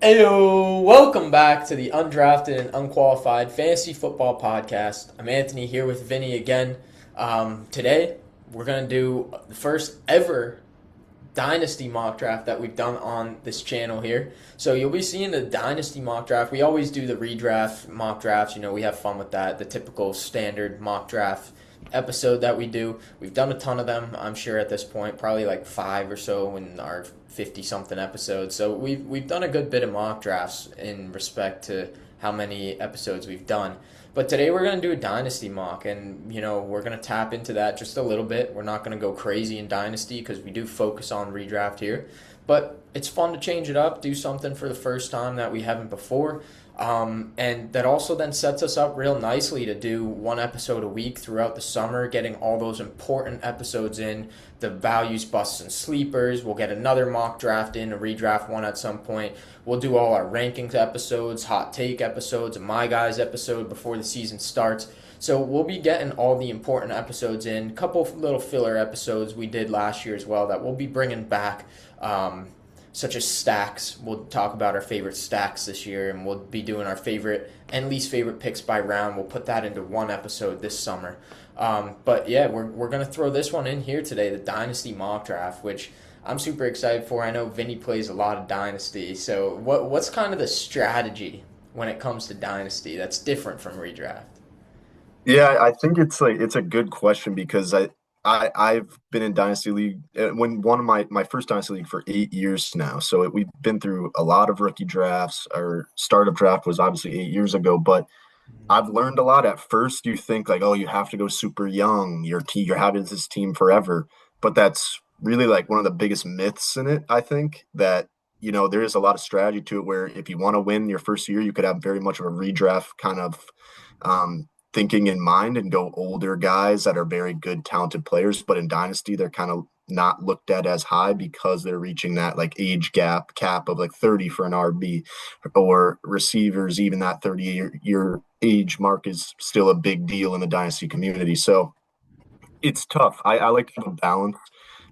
Heyo, welcome back to the Undrafted and Unqualified Fantasy Football Podcast. I'm Anthony here with Vinny again. Today, we're going to do the first ever Dynasty mock draft that we've done on this channel here. So you'll be seeing the Dynasty mock draft. We always do the redraft mock drafts. We have fun with that, the typical standard mock draft episode that we do. We've done a ton of them, I'm sure at this point, probably like 5 or so in our 50 something episodes. So we've done a good bit of mock drafts in respect to how many episodes we've done. But today we're going to do a Dynasty mock, and we're going to tap into that just a little bit. We're not going to go crazy in Dynasty because we do focus on redraft here. But it's fun to change it up, do something for the first time that we haven't before. And that also then sets us up real nicely to do one episode a week throughout the summer, getting all those important episodes in, the values, busts, and sleepers. We'll get another mock draft in, a redraft one at some point. We'll do all our rankings episodes, hot take episodes, a My Guys episode before the season starts. So we'll be getting all the important episodes in, a couple little filler episodes we did last year as well that we'll be bringing back. Such as stacks. We'll talk about our favorite stacks this year, and we'll be doing our favorite and least favorite picks by round. We'll put that into one episode this summer. But yeah, we're going to throw this one in here today, the Dynasty mock draft, which I'm super excited for. I know Vinny plays a lot of Dynasty. So what's kind of the strategy when it comes to Dynasty that's different from redraft? Yeah, I think it's a good question because I've been in Dynasty League when one of my first Dynasty League for 8 years now. So we've been through a lot of rookie drafts. Our startup draft was obviously 8 years ago, but I've learned a lot. At first, you think like, oh, you have to go super young. You're having this team forever, but that's really like one of the biggest myths in it. I think that there is a lot of strategy to it where if you want to win your first year, you could have very much of a redraft kind of thinking in mind and go older guys that are very good, talented players. But in Dynasty, they're kind of not looked at as high because they're reaching that like age gap cap of like 30 for an RB or receivers. Even that 30-year age mark is still a big deal in the Dynasty community. So it's tough. I like to have a balance.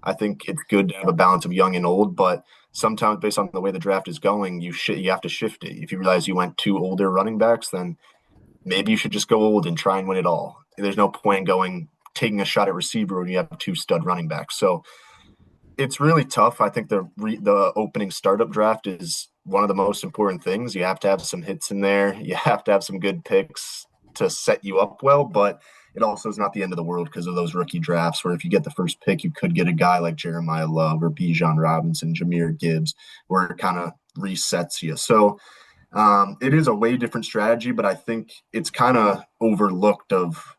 I think it's good to have a balance of young and old, but sometimes based on the way the draft is going, you have to shift it. If you realize you went two older running backs, then maybe you should just go old and try and win it all. There's no point taking a shot at receiver when you have two stud running backs. So it's really tough. I think the opening startup draft is one of the most important things. You have to have some hits in there. You have to have some good picks to set you up well, but it also is not the end of the world because of those rookie drafts where if you get the first pick, you could get a guy like Jeremiah Love or Bijan Robinson, Jahmyr Gibbs, where it kind of resets you. So it is a way different strategy, but I think it's kind of overlooked of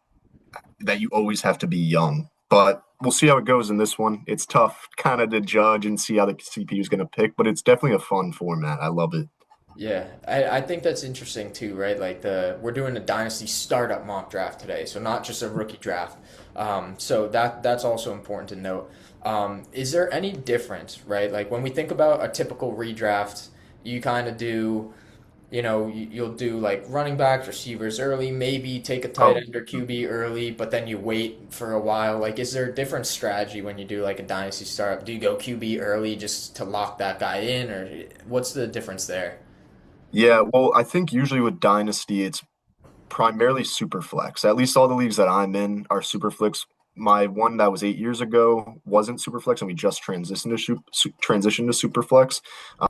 that you always have to be young. But we'll see how it goes in this one. It's tough kind of to judge and see how the CPU is going to pick, but it's definitely a fun format. I love it. Yeah, I think that's interesting too, right? Like we're doing a dynasty startup mock draft today, so not just a rookie draft. So that's also important to note. Is there any difference, right? Like when we think about a typical redraft, you kind of do, you'll do like running backs, receivers early, maybe take a tight Oh, end or QB early, but then you wait for a while. Like, is there a different strategy when you do like a dynasty startup? Do you go QB early just to lock that guy in, or what's the difference there? yeah. Well, I think usually with Dynasty, it's primarily Superflex. At least all the leagues that I'm in are Superflex. My one that was 8 years ago wasn't Superflex, and we just transitioned to Superflex.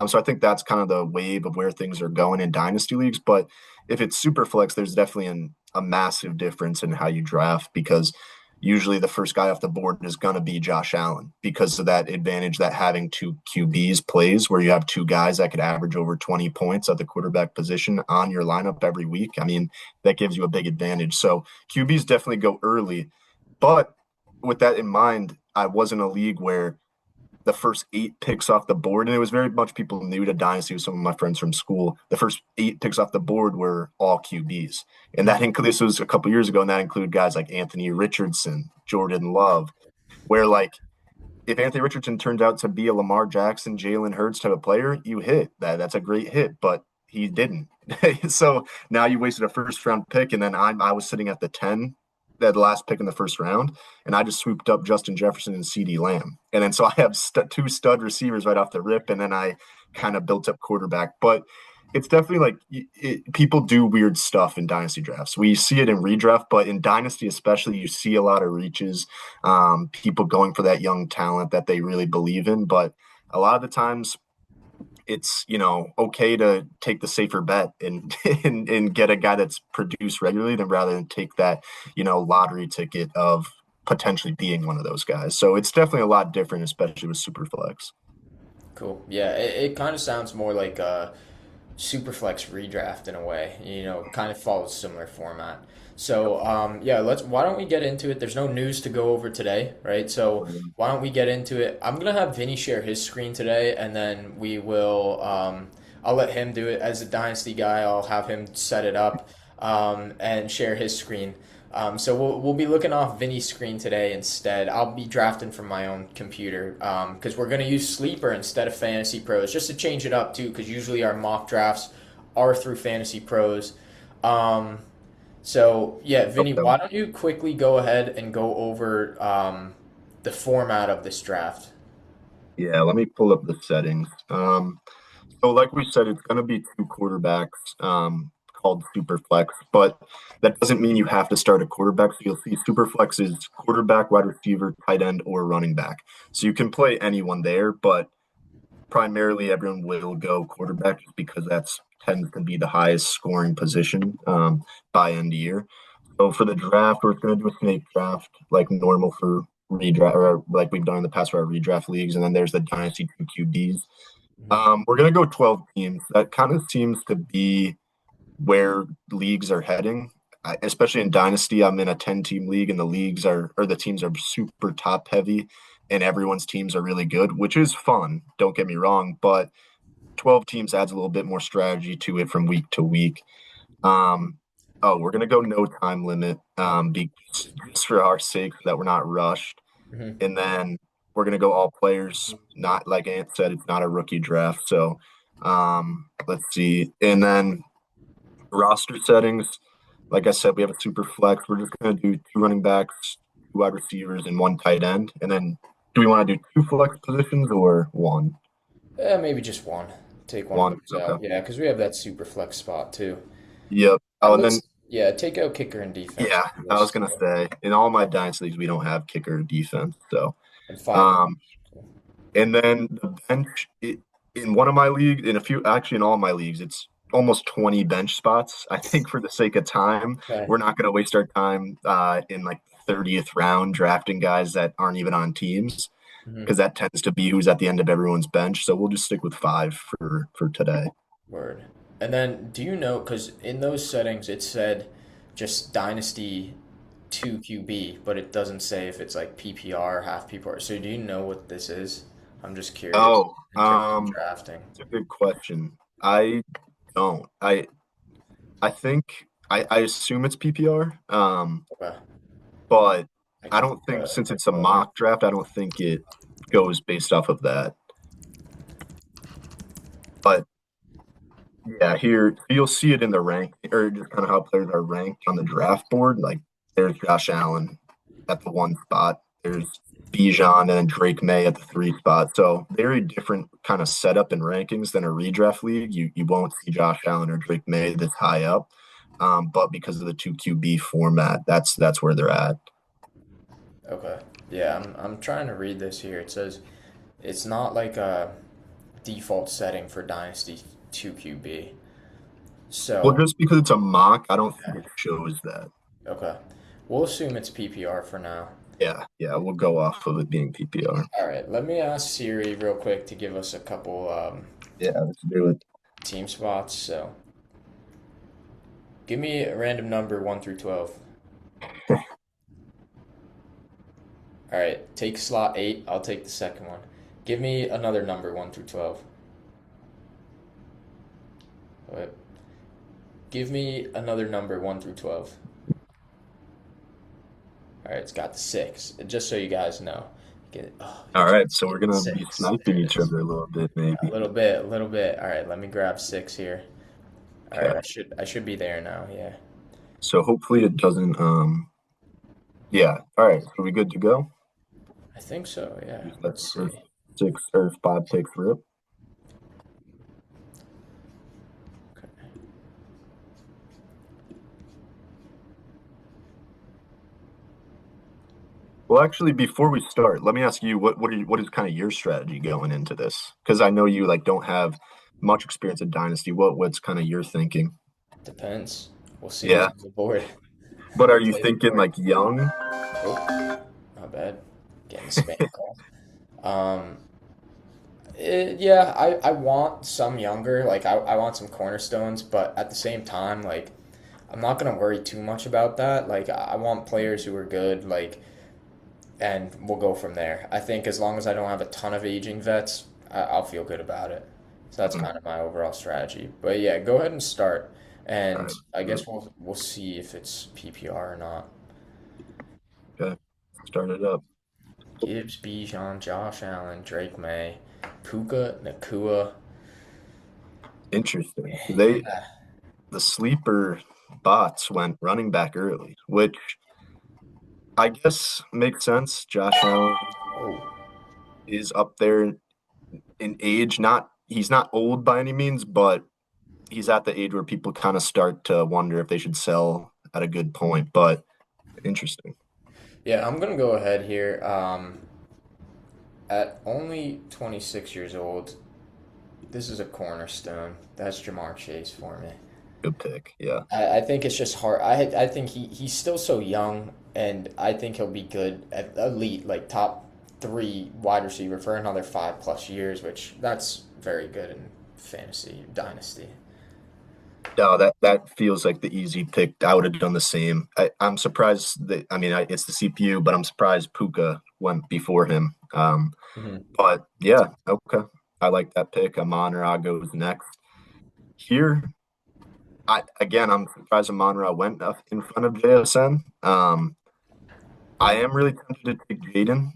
So I think that's kind of the wave of where things are going in dynasty leagues. But if it's Superflex, there's definitely a massive difference in how you draft because usually the first guy off the board is going to be Josh Allen because of that advantage that having two QBs plays where you have two guys that could average over 20 points at the quarterback position on your lineup every week. I mean, that gives you a big advantage. So QBs definitely go early. But with that in mind, I was in a league where the first 8 picks off the board, and it was very much people new to Dynasty with some of my friends from school. The first 8 picks off the board were all QBs. And this was a couple years ago, and that included guys like Anthony Richardson, Jordan Love, where like if Anthony Richardson turned out to be a Lamar Jackson, Jalen Hurts type of player, you hit that. That's a great hit, but he didn't. So now you wasted a first round pick, and then I was sitting at the 10 the last pick in the first round, and I just swooped up Justin Jefferson and CD Lamb, and then so I have two stud receivers right off the rip, and then I kind of built up quarterback. But it's definitely like people do weird stuff in dynasty drafts. We see it in redraft, but in dynasty especially, you see a lot of reaches, people going for that young talent that they really believe in. But a lot of the times, it's okay to take the safer bet and, and get a guy that's produced regularly than rather than take that lottery ticket of potentially being one of those guys. So it's definitely a lot different, especially with Superflex. Cool. Yeah, it kind of sounds more like a Superflex redraft in a way. Kind of follows a similar format. So, yeah, why don't we get into it? There's no news to go over today, right? So, why don't we get into it? I'm gonna have Vinny share his screen today, and then we will. I'll let him do it as a dynasty guy. I'll have him set it up, and share his screen. So we'll be looking off Vinny's screen today instead. I'll be drafting from my own computer because we're gonna use Sleeper instead of Fantasy Pros just to change it up too. Because usually our mock drafts are through Fantasy Pros. Um, so yeah, Vinny, Okay. why don't you quickly go ahead and go over the format of this draft? Yeah, let me pull up the settings. So like we said, it's going to be two quarterbacks called Superflex, but that doesn't mean you have to start a quarterback. So you'll see Superflex is quarterback, wide receiver, tight end, or running back. So you can play anyone there, but primarily everyone will go quarterback just because that's tends to be the highest scoring position by end of year. So for the draft, we're going to do a snake draft like normal for redraft, or like we've done in the past for our redraft leagues, and then there's the dynasty two QBs. Mhm. We're gonna go 12 teams. That kind of seems to be where leagues are heading. Especially in Dynasty, I'm in a 10-team league, and the teams are super top heavy, and everyone's teams are really good, which is fun. Don't get me wrong, but 12 teams adds a little bit more strategy to it from week to week. Um, oh, we're gonna go no time limit, just for our sake, so that we're not rushed. Mhm. And then we're gonna go all players. Not like Ant said, it's not a rookie draft. So let's see. And then roster settings. Like I said, we have a super flex. We're just gonna do two running backs, two wide receivers, and one tight end. And then do we want to do two flex positions or one? Maybe just one. Take one of One. those Okay. out. Yeah, because we have that super flex spot too. Yep. Oh, and then Let's yeah, take out kicker and defense yeah, from I was this gonna say in all my dynasty leagues we don't have kicker or defense. So and five. um and then the bench in one of my leagues, in a few, actually in all my leagues, it's almost 20 bench spots. I think for the sake of time, Okay. we're not going to waste our time in like 30th round drafting guys that aren't even on teams Hmm. because that tends to be who's at the end of everyone's bench. So we'll just stick with five for today. Word. And then, do you know? Because in those settings, it said just Dynasty 2 QB, but it doesn't say if it's like PPR, half PPR. So, do you know what this is? I'm just curious Oh, in terms of drafting. it's a good question. I don't. I think I assume it's PPR. Okay. But I I can don't think since I it's a pull it up. mock draft, I don't think it goes based off of that. But yeah, here you'll see it in the rank or just kind of how players are ranked on the draft board. Like there's Josh Allen at the one spot. There's Bijan and then Drake May at the three spot. So very different kind of setup and rankings than a redraft league. You won't see Josh Allen or Drake May this high up. But because of the two QB format, that's where they're at. Okay. Yeah, I'm trying to read this here. It says it's not like a default setting for Dynasty 2 QB. Well, So, just because it's a mock, I don't think it shows that. okay. We'll assume it's PPR for now. Yeah, we'll go off of it being PPR. All right, let me ask Siri real quick to give us a couple Yeah, let's do it. team spots. So, give me a random number 1 through 12. All right, take slot 8. I'll take the second one. Give me another number 1 through 12. Wait. Give me another number 1 through 12. All right, it's got the 6. Just so you guys know. All Get right, so we're gonna be 6. There sniping it each is. other a little bit, maybe. A little bit, a little bit. All right, let me grab 6 here. All right, Okay. I should be there now. Yeah. So hopefully it doesn't. Yeah. All right. So we good to go? I think so, yeah. Use that Let's first see. six or five picks rip. Well, actually, before we start, let me ask you what is kind of your strategy going into this? Because I know you like don't have much experience in Dynasty. What's kind of your thinking? Depends. We'll see who's Yeah. on the board. But are Who you plays the thinking board? like young? Oh, not bad. Getting the spam call. Um, yeah, I want some younger, like I want some cornerstones, but at the same time, like I'm not gonna worry too much about that. Like I want players who are good, like, and we'll go from there. I think as long as I don't have a ton of aging vets, I'll feel good about it. So that's Mhm. kind of my overall strategy. But yeah, go ahead and start, All and right. I guess we'll see if it's PPR or not. Okay. Start it up. Gibbs, Bijan, Josh Allen, Drake May, Puka, Nakua. Interesting. Yeah. The sleeper bots went running back early, which I guess makes sense. Josh Allen Oh, is up there in age. Not he's not old by any means, but he's at the age where people kind of start to wonder if they should sell at a good point. But interesting. yeah. I'm gonna go ahead here. At only 26 years old, this is a cornerstone. That's Jamar Chase for me. Good pick. Yeah. I think it's just hard. I think he's still so young, and I think he'll be good at elite, like top three wide receiver for another 5+ years, which that's very good in fantasy dynasty. No, that feels like the easy pick. I would have done the same. I'm surprised that I mean it's the CPU, but I'm surprised Puka went before him. Hmm. But yeah, okay. I like that pick. Amon-Ra goes next. Here, I'm surprised Amon-Ra went up in front of JSN. I am really tempted to take Jaden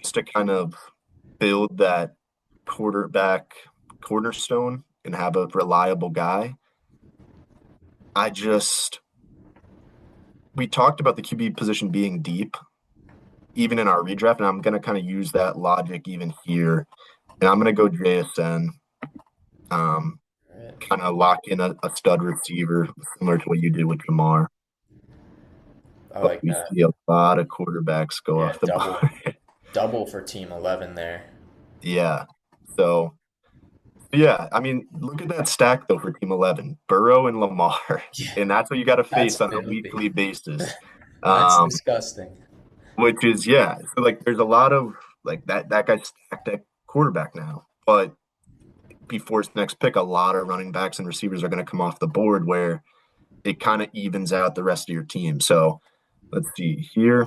just to kind of build that quarterback cornerstone and have a reliable guy. I just we talked about the QB position being deep, even in our redraft, and I'm gonna kind of use that logic even here. And I'm gonna go JSN. Um, Right. Kind of lock in a stud receiver similar to what you did with Jamar. I But like we that. see a lot of quarterbacks go Yeah, off the double, board. double for Team 11 there. Yeah. So yeah, I mean, look at that stack though for Team 11, Burrow and Lamar, Yeah, and that's what you got to that's face on a filthy. weekly basis. That's Um, disgusting. which is yeah, so like there's a lot of like that guy's stacked at quarterback now, but before his next pick, a lot of running backs and receivers are going to come off the board where it kind of evens out the rest of your team. So let's see here.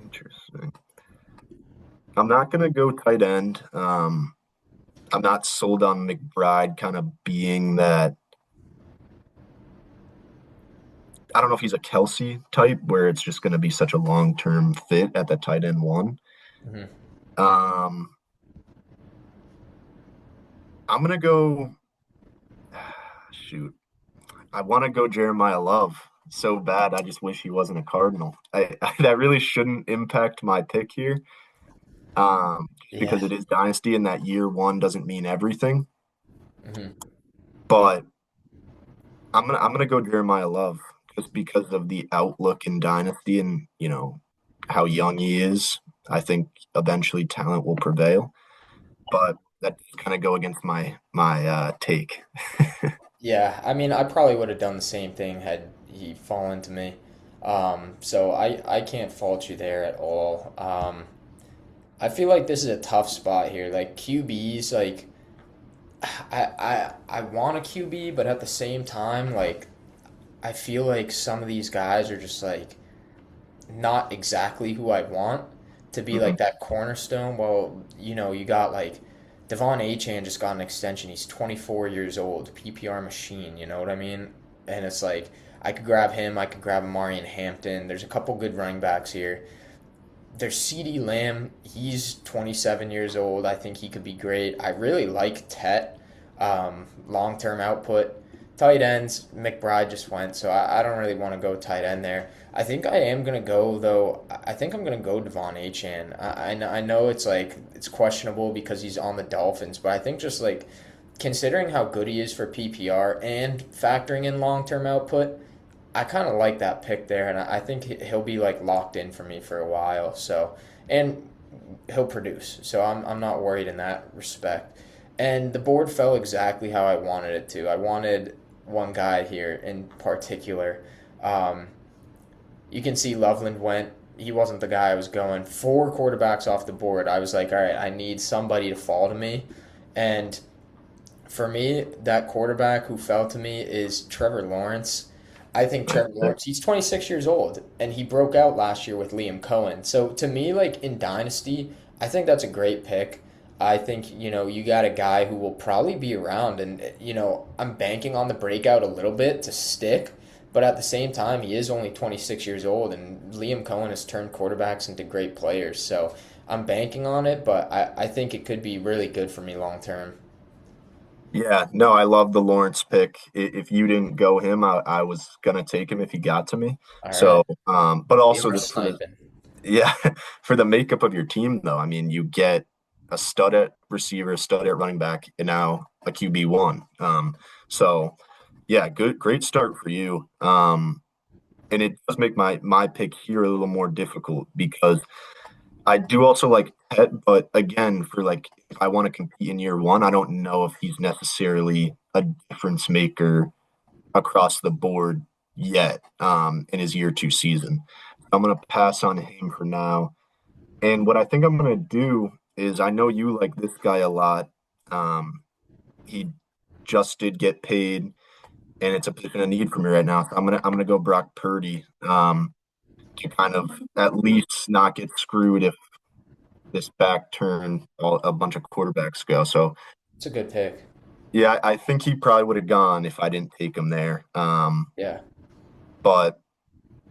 Interesting. I'm not going to go tight end. I'm not sold on McBride kind of being that. I don't know if he's a Kelsey type where it's just going to be such a long term fit at the tight end one. Hmm. Um, I'm going to go. Shoot. I want to go Jeremiah Love so bad. I just wish he wasn't a Cardinal. That really shouldn't impact my pick here, Yeah. because it is Dynasty and that year one doesn't mean everything. Hmm. But I'm gonna go Jeremiah Love just because of the outlook in Dynasty and how young he is. I think eventually talent will prevail, but that kind of go against my take. Yeah, I mean, I probably would have done the same thing had he fallen to me. So I can't fault you there at all. I feel like this is a tough spot here. Like QBs, like I want a QB, but at the same time, like I feel like some of these guys are just like not exactly who I want to be Mhm. like that cornerstone. Well, you got like Devon Achan just got an extension. He's 24 years old, PPR machine. You know what I mean? And it's like I could grab him. I could grab Amari Hampton. There's a couple good running backs here. There's CD Lamb. He's 27 years old. I think he could be great. I really like Tet. Long term output. tight ends, McBride just went, so I don't really want to go tight end there. I think I am gonna go though. I think I'm gonna go Devon Achane. I know it's like it's questionable because he's on the Dolphins, but I think just like considering how good he is for PPR and factoring in long term output, I kind of like that pick there, and I think he'll be like locked in for me for a while. So and he'll produce. So I'm not worried in that respect. And the board fell exactly how I wanted it to. I wanted one guy here in particular. Um, you can see Loveland went. He wasn't the guy I was going. Four quarterbacks off the board. I was like, all right, I need somebody to fall to me. And for me, that quarterback who fell to me is Trevor Lawrence. I think Trevor Lawrence, he's 26 years old, and he broke out last year with Liam Cohen. So to me, like in Dynasty, I think that's a great pick. I think, you got a guy who will probably be around, and, I'm banking on the breakout a little bit to stick, but at the same time, he is only 26 years old, and Liam Cohen has turned quarterbacks into great players. So I'm banking on it, but I think it could be really good for me long term. Yeah, no, I love the Lawrence pick. If you didn't go him, I was gonna take him if he got to me. All right. So, but You also were just for the sniping. yeah, for the makeup of your team though, I mean, you get a stud at receiver, a stud at running back, and now a QB1. So yeah, great start for you. And it does make my pick here a little more difficult because I do also like Pet, but again, for like if I want to compete in year one, I don't know if he's necessarily a difference maker across the board yet in his year two season. I'm gonna pass on him for now. And what I think I'm gonna do is I know you like this guy a lot. Um, he just did get paid, and it's a position of need for me right now. So I'm gonna go Brock Purdy to kind of at least not get screwed if this back turn a bunch of quarterbacks go. So It's a good pick. yeah, I think he probably would have gone if I didn't take him there. Yeah. But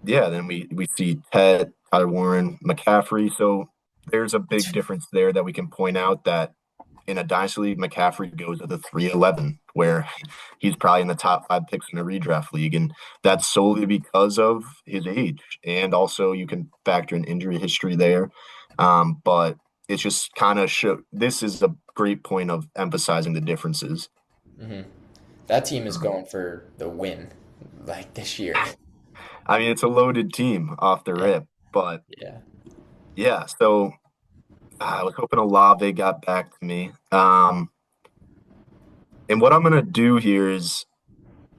yeah, then we see Ted, Tyler Warren, McCaffrey. So there's a big difference there that we can point out that in a dynasty league, McCaffrey goes at the 311, where he's probably in the top five picks in a redraft league. And that's solely because of his age. And also you can factor in injury history there. But it's just kind of this is a great point of emphasizing the differences. hmm That team is Um, going for the win, like this year. I mean, it's a loaded team off the Yeah. rip, but Yeah. yeah, so I was hoping Olave got back to me. And what I'm gonna do here is,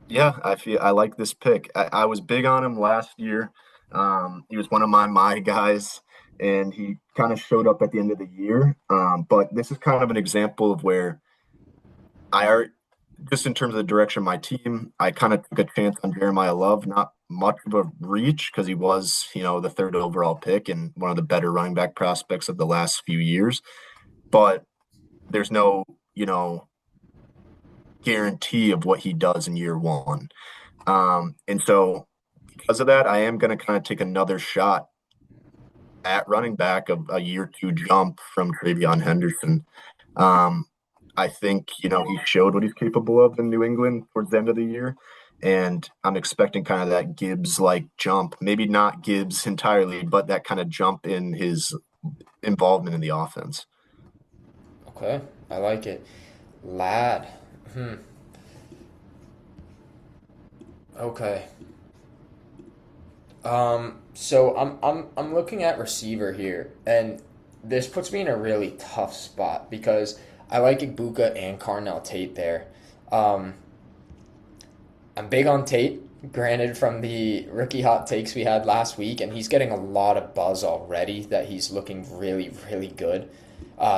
yeah, I like this pick. I was big on him last year. He was one of my guys, and he kind of showed up at the end of the year. But this is kind of an example of where I are just in terms of the direction of my team, I kind of took a chance on Jeremiah Love. Not much of a reach because he was, the third overall pick and one of the better running back prospects of the last few years. But there's no, guarantee of what he does in year one. And so because of that, I am going to kind of take another shot at running back of a year two jump from Travion Henderson. Um, I think, he showed what he's capable of in New England towards the end of the year. And I'm expecting kind of that Gibbs like jump, maybe not Gibbs entirely, but that kind of jump in his involvement in the offense. Okay. I like it. Lad. Hmm. Okay. So I'm looking at receiver here, and this puts me in a really tough spot because I like Ibuka and Carnell Tate there. Um, I'm big on Tate, granted from the rookie hot takes we had last week, and he's getting a lot of buzz already that he's looking really, really good.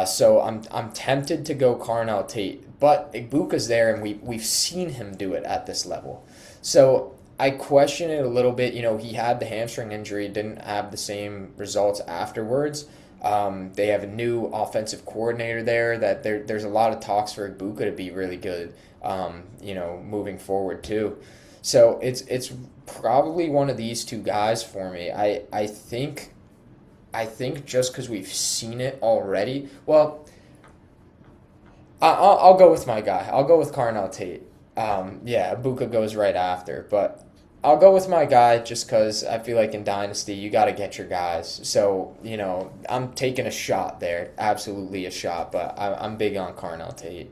So I'm tempted to go Carnell Tate, but Ibuka's there, and we've seen him do it at this level. So I question it a little bit. He had the hamstring injury, didn't have the same results afterwards. They have a new offensive coordinator there. There's a lot of talks for Ibuka to be really good. Moving forward too. So it's probably one of these two guys for me. I think just because we've seen it already. Well, I'll go with my guy. I'll go with Carnell Tate. Yeah, Ibuka goes right after, but I'll go with my guy just because I feel like in Dynasty you got to get your guys. So I'm taking a shot there, absolutely a shot. But I'm big on Carnell Tate.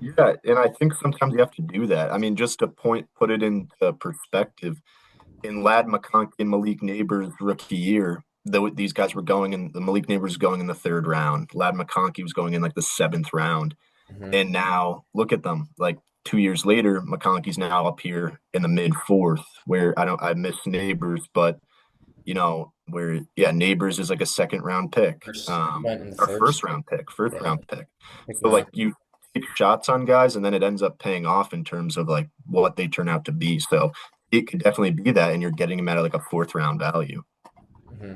Yeah, and I think sometimes you have to do that. I mean, just to put it into perspective, in Lad McConkey and Malik Neighbors' rookie year, though these guys were going in the Malik Neighbors going in the third round. Lad McConkey was going in like the seventh round. Hmm. And now look at them. Like 2 years later, McConkey's now up here in the mid fourth, where I miss Neighbors, but where yeah, Neighbors is like a second round pick, First, he went in the or first. first round pick, first Yeah, round pick. I think he So like went. you take shots on guys and then it ends up paying off in terms of like what they turn out to be. So it could definitely be that, and you're getting them at like a fourth round value. Hmm.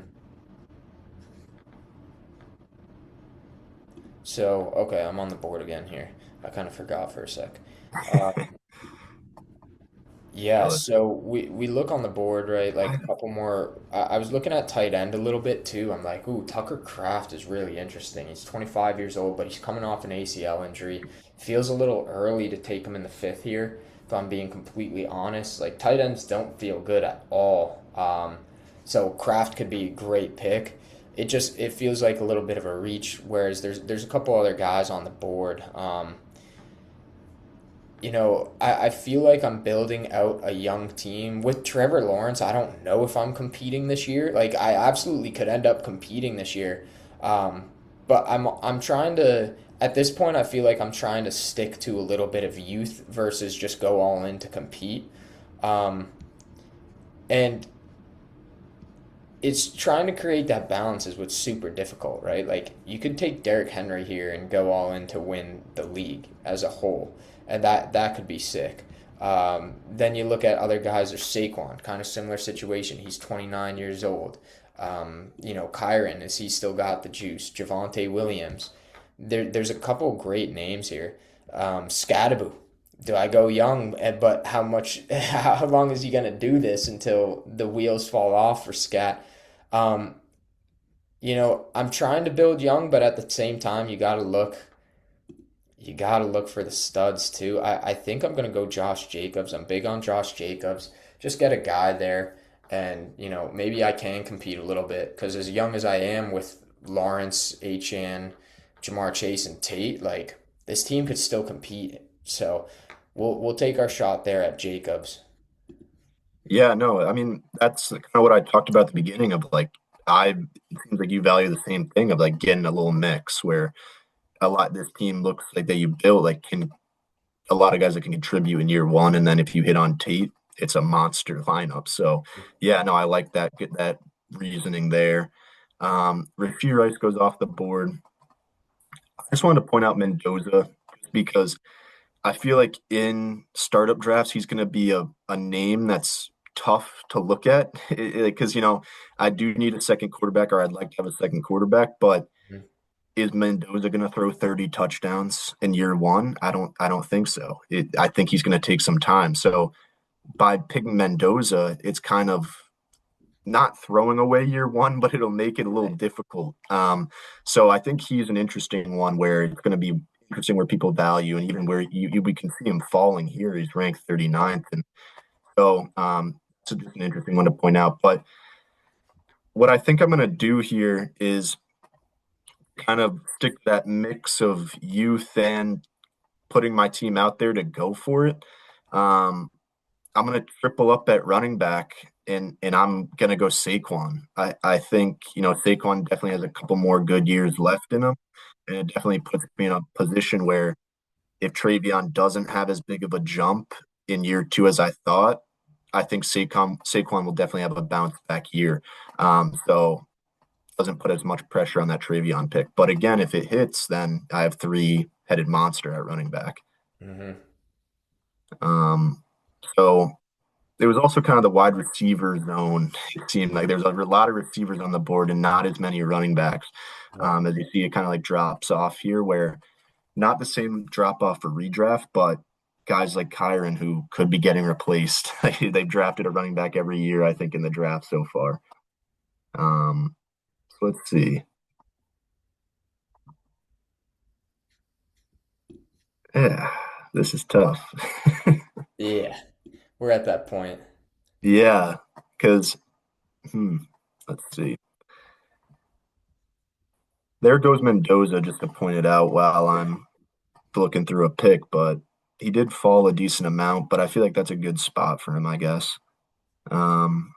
So okay, I'm on the board again here. I kind of forgot for a sec. Uh, Yeah, So let's so we look on the board, right? Like a couple more. I was looking at tight end a little bit too. I'm like, ooh, Tucker Kraft is really interesting. He's 25 years old, but he's coming off an ACL injury. Feels a little early to take him in the fifth here, if I'm being completely honest. Like tight ends don't feel good at all. So Kraft could be a great pick. It feels like a little bit of a reach, whereas there's a couple other guys on the board. I feel like I'm building out a young team with Trevor Lawrence. I don't know if I'm competing this year. Like I absolutely could end up competing this year, um, but I'm trying to. At this point, I feel like I'm trying to stick to a little bit of youth versus just go all in to compete. Um, and it's trying to create that balance is what's super difficult, right? Like you could take Derrick Henry here and go all in to win the league as a whole, and that could be sick. Then you look at other guys. There's Saquon, kind of similar situation. He's 29 years old. Kyron, is he still got the juice? Javonte Williams. There's a couple great names here. Scadaboo. Do I go young? But how much? How long is he gonna do this until the wheels fall off for Scat? Um, I'm trying to build young, but at the same time, you gotta look for the studs too. I think I'm gonna go Josh Jacobs. I'm big on Josh Jacobs. Just get a guy there, and maybe I can compete a little bit because as young as I am with Lawrence, Achan, Jamar Chase, and Tate, like this team could still compete. So we'll take our shot there at Jacobs. Yeah, no, I mean that's kind of what I talked about at the beginning of like it seems like you value the same thing of like getting a little mix where a lot this team looks like that you built like can a lot of guys that can contribute in year one, and then if you hit on Tate, it's a monster lineup. So yeah, no, I like that get that reasoning there. Rashee Rice goes off the board. I just wanted to point out Mendoza because I feel like in startup drafts, he's going to be a name that's tough to look at because, I do need a second quarterback or I'd like to have a second quarterback, but Mhm. is Mendoza going to throw 30 touchdowns in year one? I don't think so. I think he's going to take some time. So by picking Mendoza, it's kind of not throwing away year one, but it'll make it a little Right. difficult. So I think he's an interesting one where it's going to be interesting where people value and even where we can see him falling here. He's ranked 39th. And so it's just an interesting one to point out. But what I think I'm going to do here is kind of stick to that mix of youth and putting my team out there to go for it. Um, I'm gonna triple up at running back and I'm gonna go Saquon. I think, Saquon definitely has a couple more good years left in him. And it definitely puts me in a position where if Travion doesn't have as big of a jump in year two as I thought, I think Saquon will definitely have a bounce back year. So doesn't put as much pressure on that Travion pick. But again, if it hits, then I have three-headed monster at running back. Hmm. Um, so it was also kind of the wide receiver zone. It seemed like there's a lot of receivers on the board and not as many running backs. Right. As you see, it kind of like drops off here, where not the same drop off for redraft, but guys like Kyron who could be getting replaced. They've drafted a running back every year, I think, in the draft so far. So let's see. Yeah. This is tough. Yeah, we're at that point. Yeah, because let's see. There goes Mendoza, just to point it out while I'm looking through a pick, but he did fall a decent amount, but I feel like that's a good spot for him, I guess. Um,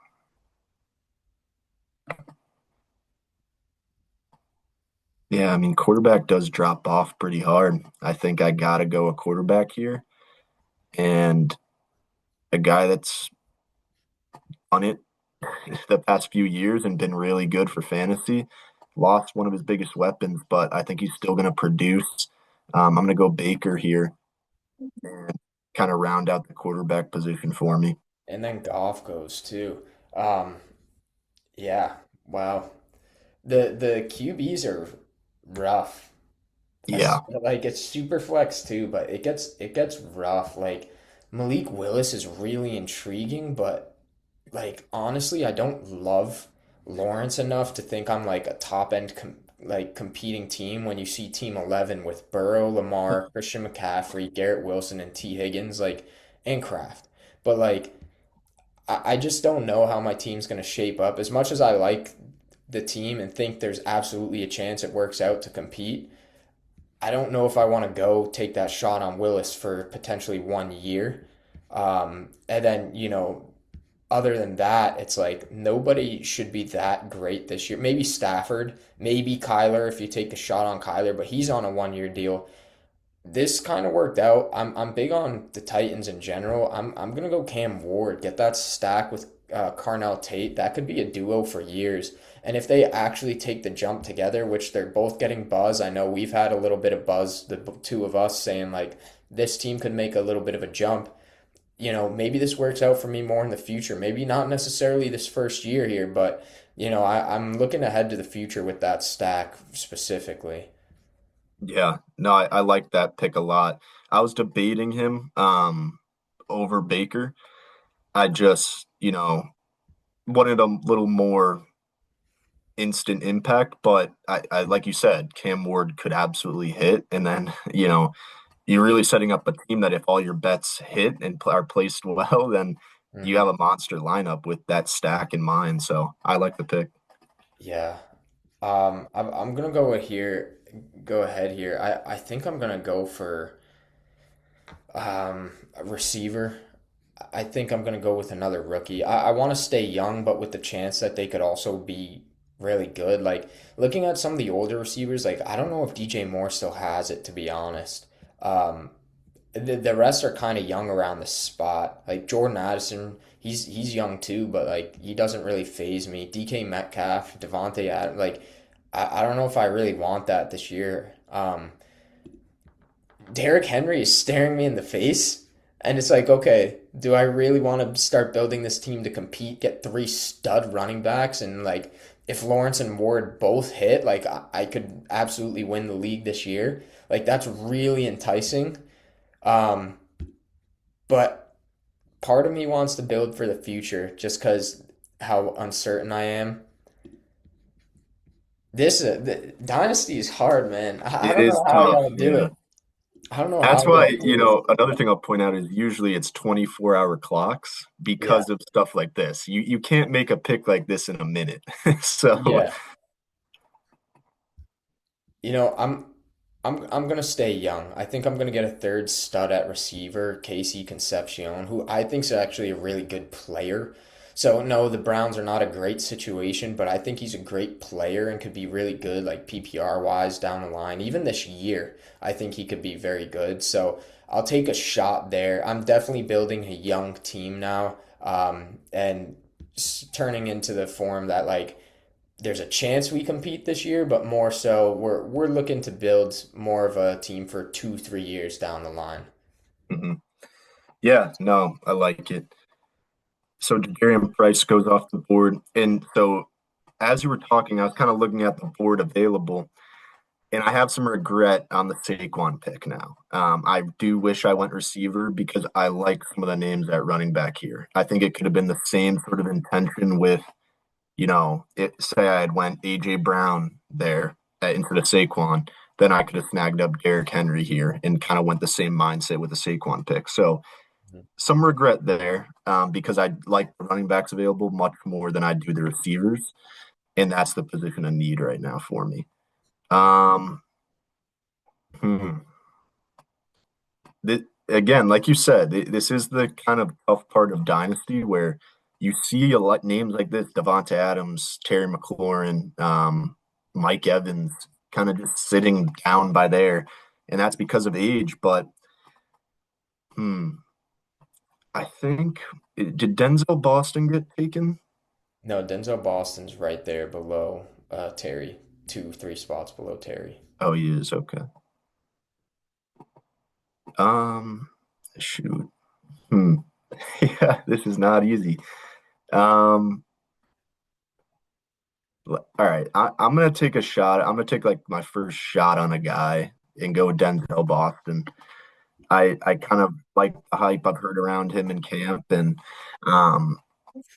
yeah, I mean, quarterback does drop off pretty hard. I think I gotta go a quarterback here, and a guy that's on it the past few years and been really good for fantasy. Lost one of his biggest weapons, but I think he's still going to produce. I'm going to go Baker here and kind of round out the quarterback position for me. And then golf goes too. Um, yeah, wow. The QBs are rough. Yeah, Like it's super flex too, but it gets rough. Like Malik Willis is really intriguing, but like honestly, I don't love Lawrence enough to think I'm like a top end competing team when you see Team 11 with Burrow, Lamar, Christian McCaffrey, Garrett Wilson, and T Higgins and Kraft. But like I just don't know how my team's going to shape up. As much as I like the team and think there's absolutely a chance it works out to compete, I don't know if I want to go take that shot on Willis for potentially 1 year. And then, other than that, it's like nobody should be that great this year. Maybe Stafford, maybe Kyler if you take the shot on Kyler, but he's on a 1 year deal. This kind of worked out. I'm big on the Titans in general. I'm gonna go Cam Ward, get that stack with Carnell Tate. That could be a duo for years. And if they actually take the jump together, which they're both getting buzz, I know we've had a little bit of buzz, the two of us saying like this team could make a little bit of a jump. Maybe this works out for me more in the future. Maybe not necessarily this first year here, but I'm looking ahead to the future with that stack specifically. yeah. No, I like that pick a lot. I was debating him over Baker. I just, wanted a little more instant impact, but I like you said, Cam Ward could absolutely hit. And then, you're really setting up a team that if all your bets hit and are placed well, then you have Hmm. a monster lineup with that stack in mind. So I like the pick. Yeah. I'm gonna go here. Go ahead here. I think I'm gonna go for a receiver. I think I'm gonna go with another rookie. I want to stay young, but with the chance that they could also be really good. Like looking at some of the older receivers, like I don't know if DJ Moore still has it, to be honest. Um, the rest are kind of young around the spot. Like Jordan Addison, he's young too, but like he doesn't really phase me. DK Metcalf, Devontae Adams, like I don't know if I really want that this year. Derrick Henry is staring me in the face. And it's like, okay, do I really want to start building this team to compete, get three stud running backs? And like, if Lawrence and Ward both hit, like, I could absolutely win the league this year. Like, that's really enticing. Um, but part of me wants to build for the future just because how uncertain I am. The Dynasty is hard, man. I It don't is know how tough. y'all do Yeah. it. I don't know how That's y'all why, do it. another thing I'll point out is usually it's 24-hour clocks Yeah. because of stuff like this. You can't make a pick like this in a minute. So, Yeah. I'm gonna stay young. I think I'm gonna get a third stud at receiver, Casey Concepcion, who I think is actually a really good player. So no, the Browns are not a great situation, but I think he's a great player and could be really good, like PPR wise down the line. Even this year, I think he could be very good. So I'll take a shot there. I'm definitely building a young team now, and turning into the form that like there's a chance we compete this year, but more so we're looking to build more of a team for 2, 3 years down the line. mhm. Yeah, no, I like it. So Jadarian Price goes off the board. And so as you were talking, I was kind of looking at the board available, and I have some regret on the Saquon pick now. I do wish I went receiver because I like some of the names at running back here. I think it could have been the same sort of intention with, say I had went AJ Brown there instead of Saquon. then I could have snagged up Derrick Henry here and kind of went the same mindset with the Saquon pick. So some regret there because I like the running backs available much more than I do the receivers, and that's the position of need right now for me. Um, hmm. Again, like you said, this is the kind of tough part of Dynasty where you see a lot names like this, Devonta Adams, Terry McLaurin, Mike Evans, kind of just sitting down by there, and that's because of age. But hmm, I think did Denzel Boston get taken? No, Denzel Boston's right there below Terry, two, three spots below Terry. Oh, he is okay. Um, shoot. Hmm. Yeah, this is not easy. Um, all right, I'm gonna take a shot. I'm gonna take like my first shot on a guy and go Denzel Boston. I kind of like the hype I've heard around him in camp, and um,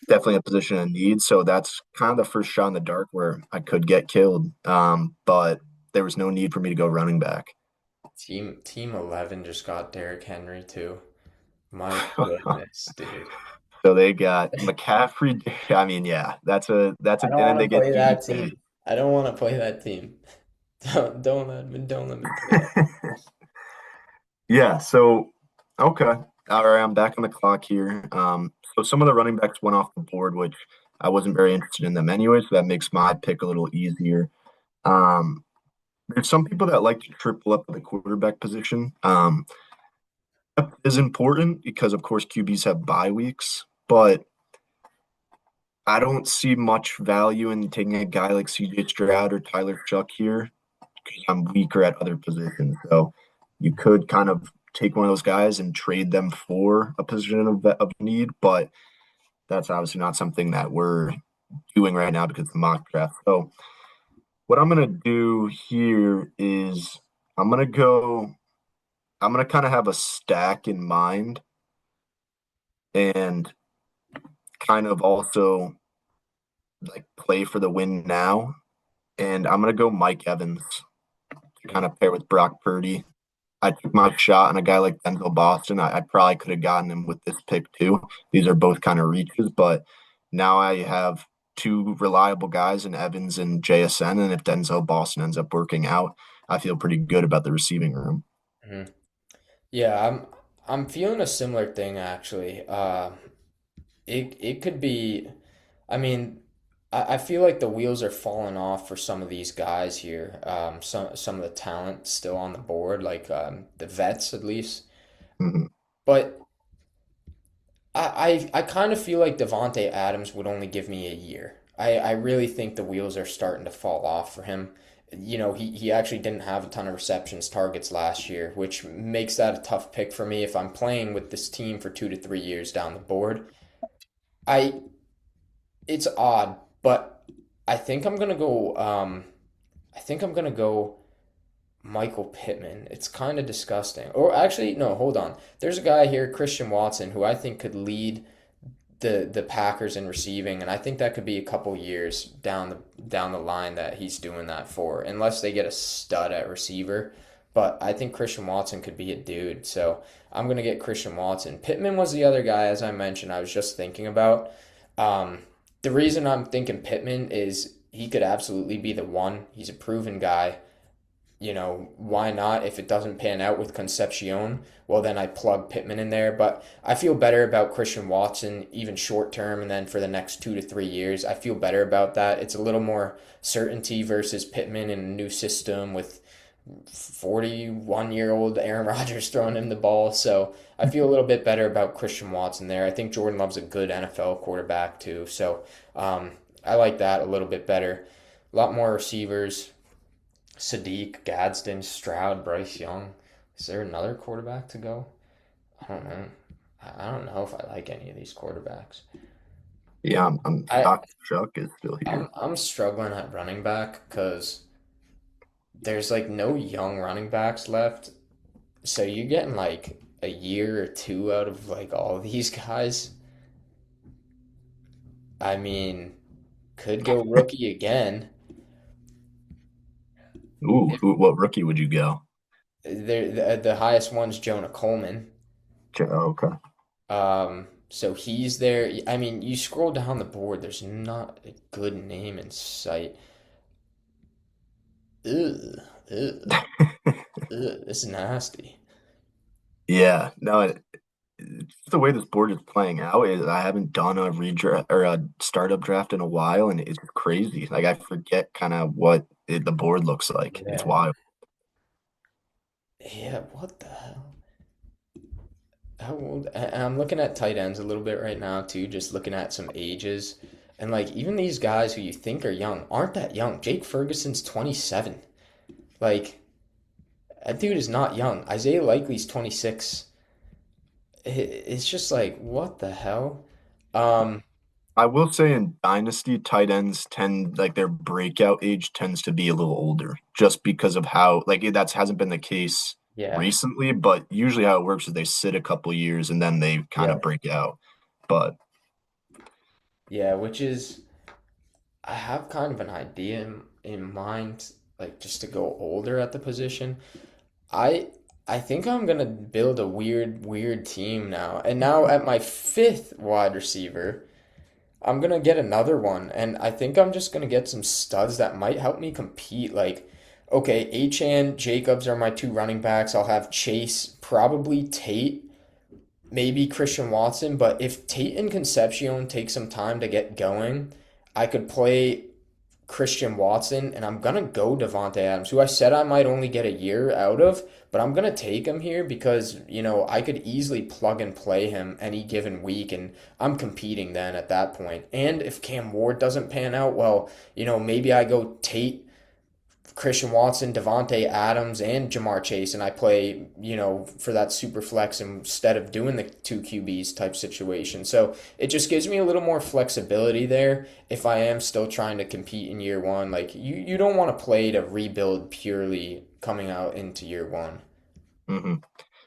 definitely a position of need. So that's kind of the first shot in the dark where I could get killed. But there was no need for me to go running back. Team 11 just got Derrick Henry too. My goodness, dude. So they got McCaffrey. I mean, yeah, that's a, I and don't then want they to get play that DK. team. I don't want to play that team. Don't let me play that. Yeah, so okay. All right, I'm back on the clock here. So some of the running backs went off the board, which I wasn't very interested in them anyway, so that makes my pick a little easier. Um, there's some people that like to triple up at the quarterback position. That is important because of course QBs have bye weeks, but I don't see much value in taking a guy like CJ Stroud or Tyler Shuck here because I'm weaker at other positions. So you could kind of take one of those guys and trade them for a position of need, but that's obviously not something that we're doing right now because of the mock draft. So what I'm gonna do here is I'm gonna go. I'm gonna kind of have a stack in mind and kind of also like play for the win now. And I'm gonna go Mike Evans to kind of pair with Brock Purdy. I took my shot on a guy like Denzel Boston. I probably could have gotten him with this pick too. These are both kind of reaches, but now I have two reliable guys in Evans and JSN. And if Denzel Boston ends up working out, I feel pretty good about the receiving room. Mhm. Yeah, I'm feeling a similar thing actually. It could be. I mean, I feel like the wheels are falling off for some of these guys here. Some of the talent still on the board, like the vets at least. Mhm. But I kind of feel like Devonte Adams would only give me a year. I really think the wheels are starting to fall off for him. You know, he actually didn't have a ton of receptions targets last year, which makes that a tough pick for me if I'm playing with this team for 2 to 3 years down the board. I It's odd, but I think I'm gonna go. I think I'm gonna go Michael Pittman. It's kind of disgusting. Or actually, no, hold on. There's a guy here, Christian Watson, who I think could lead the Packers in receiving, and I think that could be a couple years down the line that he's doing that for, unless they get a stud at receiver. But I think Christian Watson could be a dude, so I'm gonna get Christian Watson. Pittman was the other guy, as I mentioned, I was just thinking about. Um, the reason I'm thinking Pittman is he could absolutely be the one. He's a proven guy. You know, why not? If it doesn't pan out with Concepcion, well, then I plug Pittman in there. But I feel better about Christian Watson, even short term, and then for the next 2 to 3 years. I feel better about that. It's a little more certainty versus Pittman in a new system with 41-year-old Aaron Rodgers throwing him the ball. So I feel a little bit better about Christian Watson there. I think Jordan Love's a good NFL quarterback, too. So I like that a little bit better. A lot more receivers. Sadiq, Gadsden, Stroud, Bryce Young. Is there another quarterback to go? I don't know. I don't know if I like any of these quarterbacks. Yeah, I'm I shocked Chuck is still here. I'm struggling at running back because there's like no young running backs left. So you're getting like a year or two out of like all of these guys. I mean, could go rookie again. Ooh, what rookie would you go? The highest one's Jonah Coleman. Okay. So he's there. I mean, you scroll down the board, there's not a good name in sight. Ugh, ugh, ugh, this is nasty. Yeah, no, the way this board is playing out is I haven't done a redraft or a startup draft in a while, and it's crazy. Like I forget kind of what the board looks like. It's Yeah. wild. Yeah, what the hell? How old? And I'm looking at tight ends a little bit right now too, just looking at some ages. And like even these guys who you think are young aren't that young. Jake Ferguson's 27. Like that dude is not young. Isaiah Likely's 26. It's just like what the hell? Um, I will say in Dynasty, tight ends tend like their breakout age tends to be a little older, just because of how like that hasn't been the case yeah, recently, but usually how it works is they sit a couple years and then they kind of yeah, break out. But yeah. Which is I have kind of an idea in mind, like just to go older at the position. I I think I'm gonna build a weird team now. And now at my fifth wide receiver, I'm gonna get another one. And I think I'm just gonna get some studs that might help me compete. Like, okay, Achan, Jacobs are my two running backs. I'll have Chase, probably Tate, maybe Christian Watson. But if Tate and Concepcion take some time to get going, I could play Christian Watson, and I'm gonna go Devonte Adams, who I said I might only get a year out of, but I'm gonna take him here because I could easily plug and play him any given week, and I'm competing then at that point. And if Cam Ward doesn't pan out, well, maybe I go Tate, Christian Watson, Devonte Adams, and Jamar Chase, and I play, for that super flex instead of doing the two QBs type situation. So it just gives me a little more flexibility there if I am still trying to compete in year one. Like you don't want to play to rebuild purely coming out into year one. hmm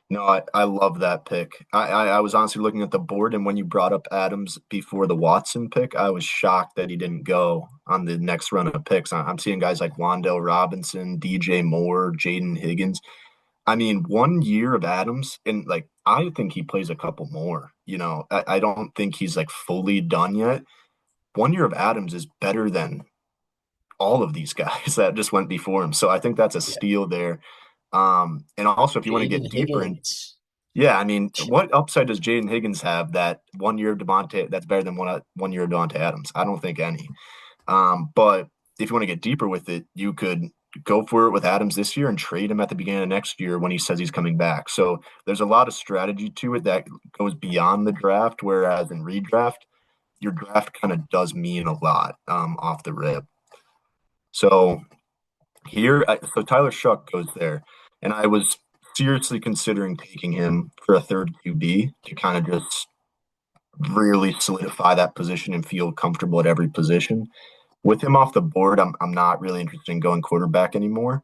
no, I love that pick. I was honestly looking at the board, and when you brought up Adams before the Watson pick, I was shocked that he didn't go on the next run of picks. I'm seeing guys like Wandale Robinson, DJ Moore, Jaden Higgins. I mean, 1 year of Adams, and like I think he plays a couple more. I don't think he's like fully done yet. 1 year of Adams is better than all of these guys that just went before him. So I think that's a Yeah. steal there. And also, if you want to Jaden get deeper in, Higgins. yeah, I mean, what upside does Jaden Higgins have that 1 year of Devontae that's better than 1 year of Devontae Adams? I don't think any. But if you want to get deeper with it, you could go for it with Adams this year and trade him at the beginning of next year when he says he's coming back. So there's a lot of strategy to it that goes beyond the draft, whereas in redraft, your draft kind of does mean a lot off the rip. So so Tyler Shuck goes there, and I was seriously considering taking him for a third QB to kind of just really solidify that position and feel comfortable at every position. With him off the board, I'm not really interested in going quarterback anymore.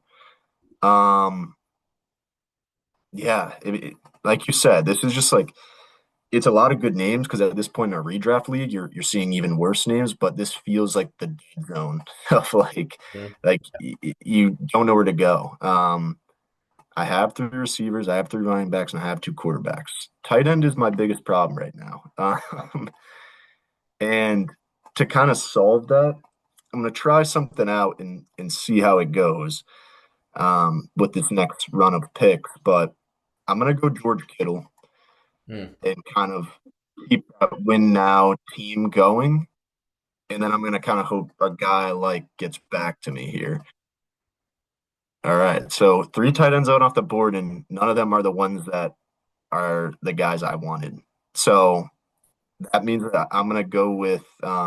Um, yeah, like you said, this is just like it's a lot of good names because at this point in a redraft league, you're seeing even worse names, but this feels like the dead zone of you don't know where to go. I have three receivers, I have three running backs, and I have two quarterbacks. Tight end is my biggest problem right now. And to kind of solve that, I'm going to try something out and see how it goes with this next run of picks. But I'm going to go George Kittle Hmm. and kind of keep that win now team going. And then I'm going to kind of hope a guy I like gets back to me here. All right. So three tight ends out off the board, and none of them are the ones that are the guys I wanted. So that means that I'm going to go with, let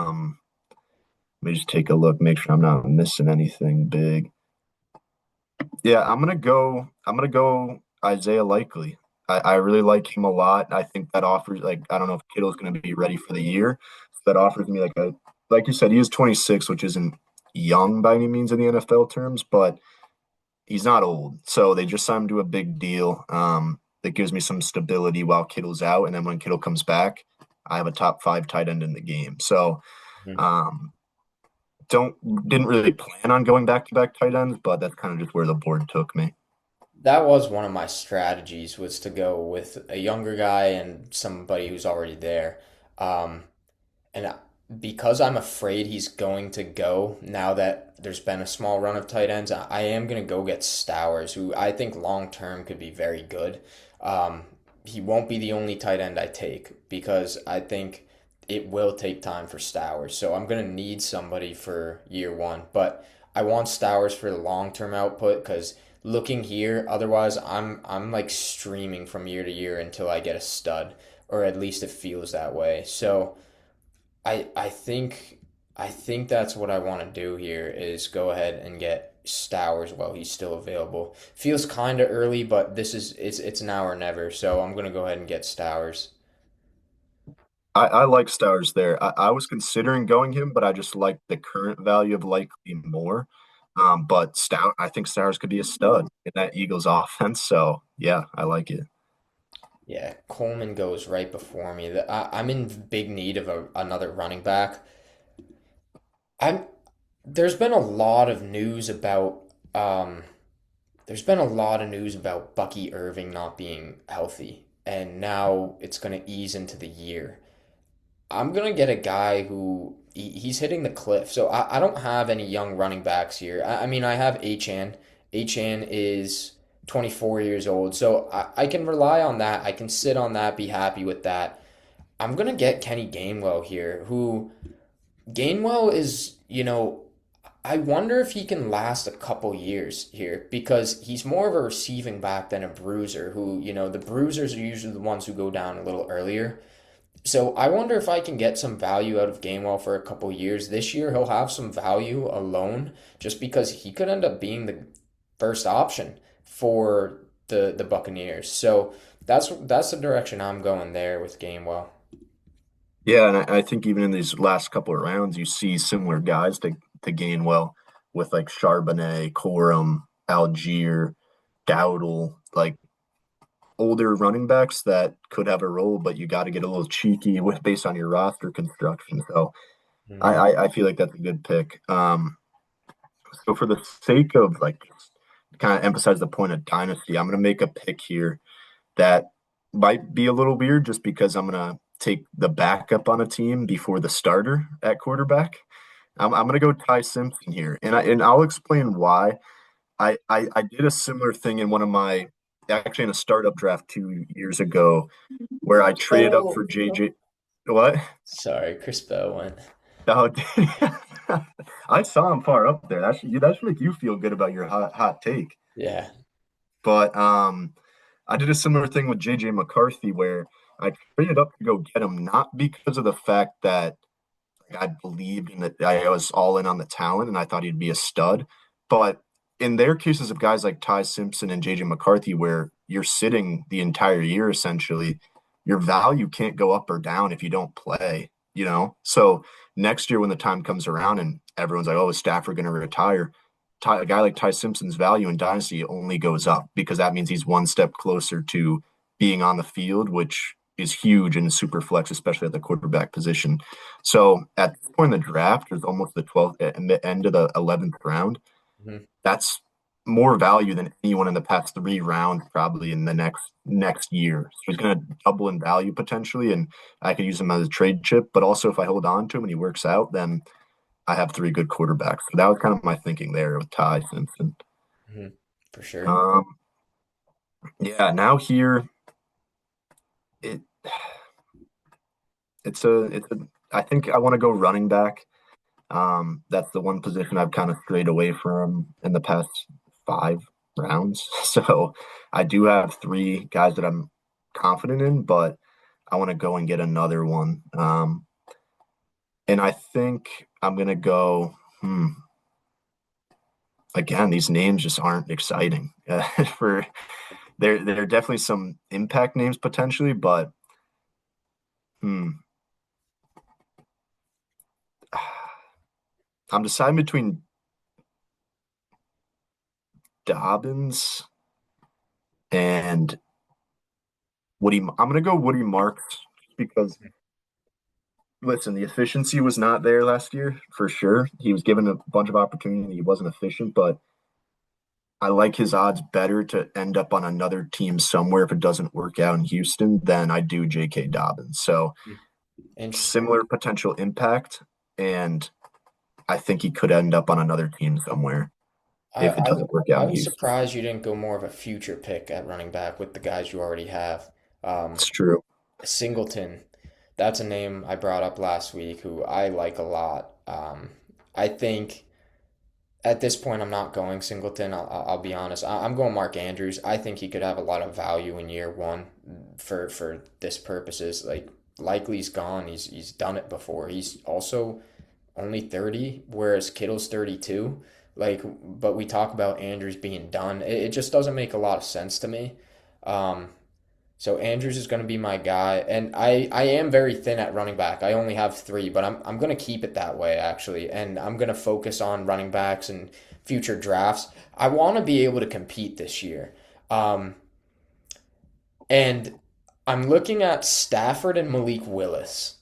me just take a look, make sure I'm not missing anything big. Yeah, I'm gonna go Isaiah Likely. I really like him a lot. I think that offers like I don't know if Kittle's gonna be ready for the year. That offers me like you said, he is 26, which isn't young by any means in the NFL terms, but he's not old. So they just signed him to a big deal. That gives me some stability while Kittle's out, and then when Kittle comes back, I have a top 5 tight end in the game. So Hmm. um don't didn't really plan on going back to back tight ends, but that's kind of just where the board took me. That was one of my strategies was to go with a younger guy and somebody who's already there. Um, And because I'm afraid he's going to go now that there's been a small run of tight ends, I am going to go get Stowers, who I think long term could be very good. Um, he won't be the only tight end I take because I think it will take time for Stowers. So I'm going to need somebody for year one, but I want Stowers for the long term output because looking here, otherwise I'm like streaming from year to year until I get a stud, or at least it feels that way. So. I think that's what I want to do here is go ahead and get Stowers while he's still available. Feels kind of early, but it's now or never. So I'm gonna go ahead and get Stowers. I like Stowers there. I was considering going him, but I just like the current value of likely more. But I think Stowers could be a stud in that Eagles offense. So yeah, I like it. Yeah, Coleman goes right before me. I'm in big need of another running back. I'm there's been a lot of news about um there's been a lot of news about Bucky Irving not being healthy, and now it's going to ease into the year. I'm gonna get a guy who he's hitting the cliff. So I don't have any young running backs here. I mean, I have Achan. Achan is 24 years old, so I can rely on that. I can sit on that, be happy with that. I'm gonna get Kenny Gainwell here, who Gainwell is, I wonder if he can last a couple years here because he's more of a receiving back than a bruiser, who, the bruisers are usually the ones who go down a little earlier. So I wonder if I can get some value out of Gainwell for a couple years. This year he'll have some value alone just because he could end up being the first option for the Buccaneers. So that's the direction I'm going there with Gainwell. Yeah, and I think even in these last couple of rounds, you see similar guys to Gainwell with like Charbonnet, Corum, Algier, Dowdle, like older running backs that could have a role, but you got to get a little cheeky with based on your roster construction. So I, Mhm. I I feel like that's a good pick. So for the sake of like kind of emphasize the point of dynasty, I'm gonna make a pick here that might be a little weird just because I'm gonna take the backup on a team before the starter at quarterback. I'm gonna go Ty Simpson here, and I'll explain why. I did a similar thing in one of my actually in a startup draft 2 years ago where I traded up for Oh, JJ. What? sorry, Chris Bell went. Oh, I saw him far up there. That should make you feel good about your hot take. Yeah. But I did a similar thing with JJ McCarthy where I traded up to go get him, not because of the fact that I believed in that I was all in on the talent and I thought he'd be a stud, but in their cases of guys like Ty Simpson and JJ McCarthy, where you're sitting the entire year essentially, your value can't go up or down if you don't play, you know? So next year when the time comes around and everyone's like, oh, is Stafford going to retire? A guy like Ty Simpson's value in Dynasty only goes up because that means he's one step closer to being on the field, which is huge in Superflex, especially at the quarterback position. So at this point in the draft, there's almost the 12th end of the 11th round. Mhm. That's more value than anyone in the past 3 rounds, probably in the next year. So he's going to double in value potentially, and I could use him as a trade chip. But also, if I hold on to him and he works out, then I have 3 good quarterbacks. So that was kind of my thinking there with Ty Simpson. Mhm. For sure. Um, yeah, now here it it's a I think I want to go running back. That's the one position I've kind of strayed away from in the past 5 rounds. So I do have 3 guys that I'm confident in, but I want to go and get another one. And I think I'm gonna go. Again, these names just aren't exciting. For there are definitely some impact names potentially, but hmm, I'm deciding between Dobbins and Woody. I'm gonna go Woody Marks because Listen, the efficiency was not there last year for sure. He was given a bunch of opportunity. He wasn't efficient, but I like his odds better to end up on another team somewhere if it doesn't work out in Houston than I do J.K. Dobbins. So Interesting. similar potential impact, and I think he could end up on another team somewhere I, if it I, doesn't work out I in was Houston. surprised you didn't go more of a future pick at running back with the guys you already have. It's true. Singleton, that's a name I brought up last week who I like a lot. I think at this point I'm not going Singleton. I'll be honest. I'm going Mark Andrews. I think he could have a lot of value in year one for this purposes. Like likely he's gone. He's done it before. He's also only 30, whereas Kittle's 32. Like, but we talk about Andrews being done. It just doesn't make a lot of sense to me. Um, so Andrews is going to be my guy, and I am very thin at running back. I only have three, but I'm going to keep it that way actually, and I'm going to focus on running backs and future drafts. I want to be able to compete this year, um, and I'm looking at Stafford and Malik Willis,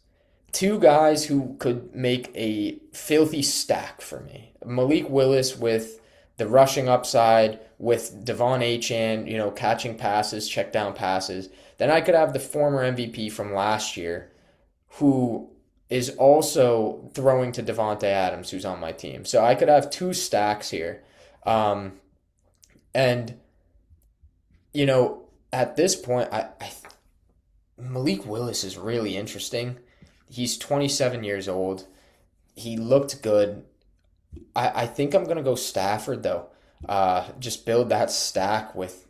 two guys who could make a filthy stack for me. Malik Willis with the rushing upside, with Devon Achane, catching passes, check down passes. Then I could have the former MVP from last year, who is also throwing to Devonte Adams, who's on my team. So I could have two stacks here. Um, and, you know, at this point, Malik Willis is really interesting. He's 27 years old. He looked good. I think I'm gonna go Stafford though. Just build that stack with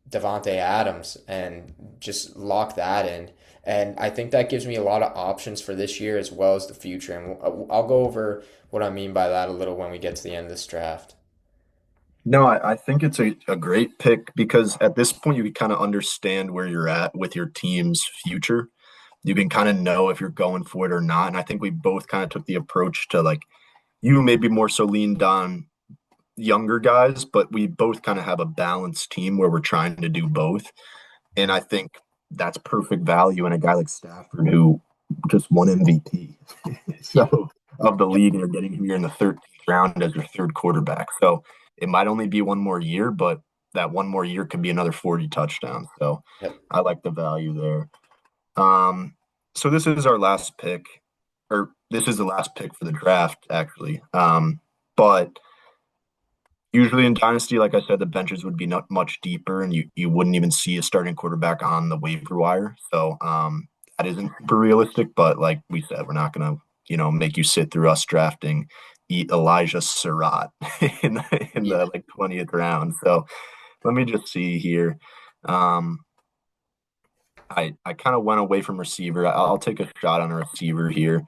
Devonte Adams and just lock that in. And I think that gives me a lot of options for this year as well as the future. And I'll go over what I mean by that a little when we get to the end of this draft. No, I think it's a great pick because at this point you can kind of understand where you're at with your team's future. You can kind of know if you're going for it or not. And I think we both kind of took the approach to like you maybe more so leaned on younger guys, but we both kind of have a balanced team where we're trying to do both. And I think that's perfect value in a guy like Stafford who just won MVP. Yeah. So of the Yep. league, and you're getting him here in the 13th round as your third quarterback. So it might only be one more year, but that one more year could be another 40 touchdowns. So Yep. I like the value there. Um, so this is our last pick, or this is the last pick for the draft, actually. But usually in Dynasty, like I said, the benches would be not much deeper, and you wouldn't even see a starting quarterback on the waiver wire. So that isn't super realistic. But like we said, we're not gonna make you sit through us drafting Elijah Surratt in the Yeah. like 20th round. So let me just see here. Um, I kind of went away from receiver. I'll take a shot on a receiver here.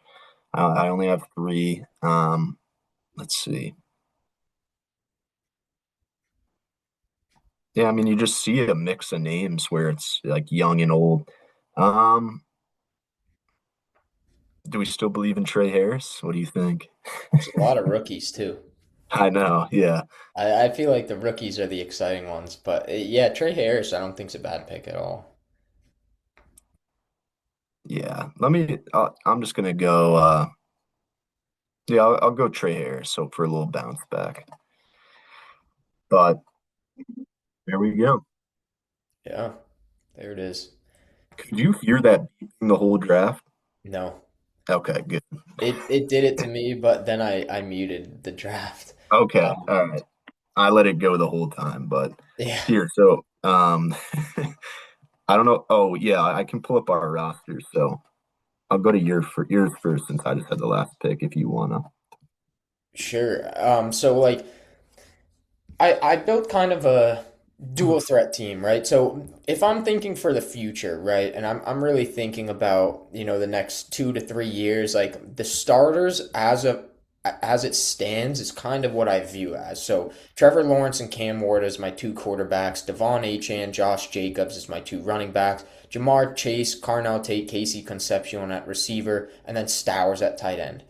I only have three. Let's see. Yeah, I mean, you just see a mix of names where it's like young and old. Um, do we still believe in Trey Harris? What do you think? There's a lot of rookies too. I know, yeah, I feel like the rookies are the exciting ones, but yeah, Trey Harris I don't think's a bad pick at all. yeah. I'm just gonna go. Yeah, I'll go Trey Harris. So for a little bounce back, but there we go. Yeah, there it is. Could you hear that beeping the whole draft? No, Okay, good. it did it to me, but then I muted the draft. Okay, Um, all right. I let it go the whole time, but yeah, here, so I don't know. Oh yeah, I can pull up our roster. So I'll go to yours first since I just had the last pick. If you wanna. sure. So like I built kind of a dual threat team, right? So if I'm thinking for the future, right, and I'm really thinking about, the next 2 to 3 years, like the starters as it stands is kind of what I view as. So Trevor Lawrence and Cam Ward as my two quarterbacks, Devon Achane, Josh Jacobs as my two running backs, Jamar Chase, Carnell Tate, Casey Concepcion at receiver, and then Stowers at tight end.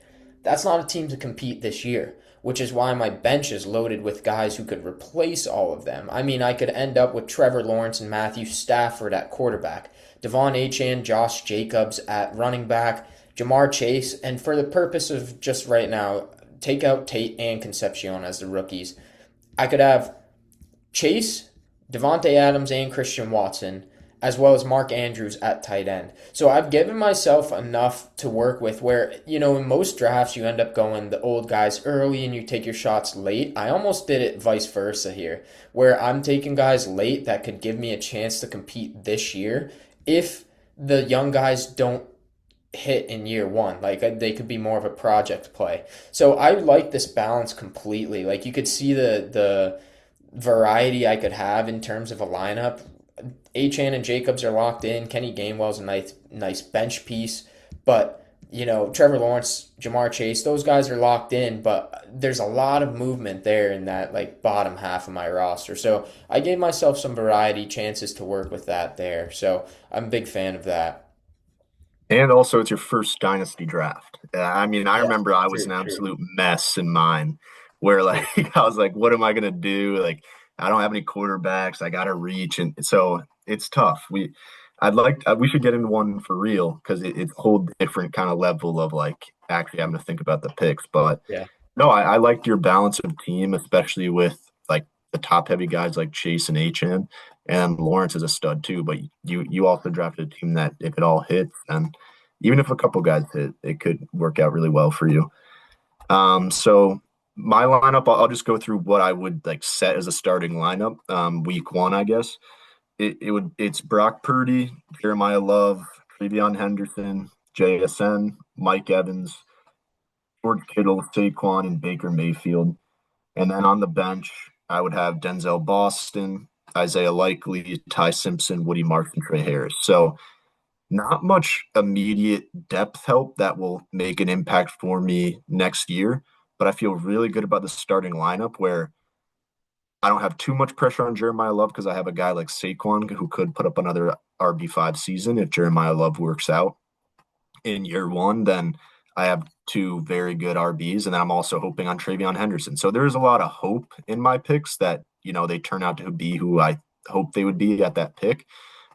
That's not a team to compete this year, which is why my bench is loaded with guys who could replace all of them. I mean, I could end up with Trevor Lawrence and Matthew Stafford at quarterback, Devon Achane, Josh Jacobs at running back, Jamar Chase, and for the purpose of just right now, take out Tate and Concepcion as the rookies. I could have Chase, Devontae Adams, and Christian Watson, as well as Mark Andrews at tight end. So I've given myself enough to work with where, in most drafts, you end up going the old guys early and you take your shots late. I almost did it vice versa here, where I'm taking guys late that could give me a chance to compete this year if the young guys don't hit in year one. Like they could be more of a project play. So I like this balance completely. Like you could see the variety I could have in terms of a lineup. Achan and Jacobs are locked in. Kenny Gainwell's a nice bench piece, but Trevor Lawrence, Jamar Chase, those guys are locked in, but there's a lot of movement there in that like bottom half of my roster. So I gave myself some variety chances to work with that there. So I'm a big fan of that. And also, it's your first dynasty draft. I mean, I Yeah, remember I was true, an true, absolute mess in mine, where like true. I was like, "What am I gonna do?" Like, I don't have any quarterbacks. I gotta reach, and so it's tough. We should get into one for real because it's a whole different kind of level of like actually having to think about the picks. But Yeah. no, I liked your balance of team, especially with like the top heavy guys like Chase and HN. And Lawrence is a stud too, but you also drafted a team that if it all hits, and even if a couple guys hit, it could work out really well for you. So my lineup, I'll just go through what I would like set as a starting lineup. Week one, I guess it's Brock Purdy, Jeremiah Love, Travion Henderson, JSN, Mike Evans, George Kittle, Saquon, and Baker Mayfield. And then on the bench, I would have Denzel Boston, Isaiah Likely, Ty Simpson, Woody Marks, and Trey Harris. So not much immediate depth help that will make an impact for me next year, but I feel really good about the starting lineup where I don't have too much pressure on Jeremiah Love because I have a guy like Saquon who could put up another RB5 season if Jeremiah Love works out in year one. Then I have two very good RBs, and then I'm also hoping on Travion Henderson. So there's a lot of hope in my picks that they turn out to be who I hope they would be at that pick.